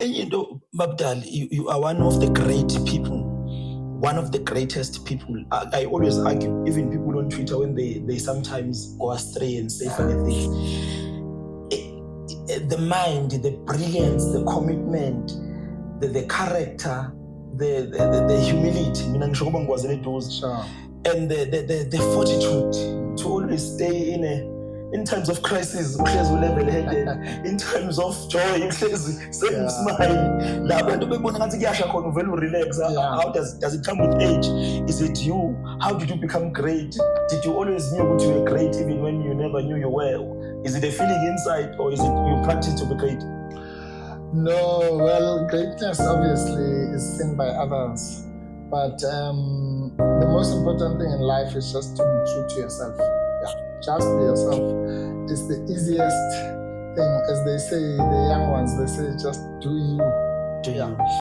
And you know, Babdal, you are one of the great people, one of the greatest people. I always argue, even people on Twitter, when they sometimes go astray and say funny things. The mind, the brilliance, the commitment, the character, the humility, Sure. and the fortitude to always stay in times of crisis, level-headed, in times of joy, same smile. How does it come with age? Is it you? How did you become great? Did you always knew that you were great even when you never knew you were? Is it a feeling inside, or is it you practice to be great? No, well, greatness obviously is seen by others, but the most important thing in life is just to be true to yourself. Yeah, just be yourself. It's the easiest thing, as they say, the young ones, they say, just do you. Do you?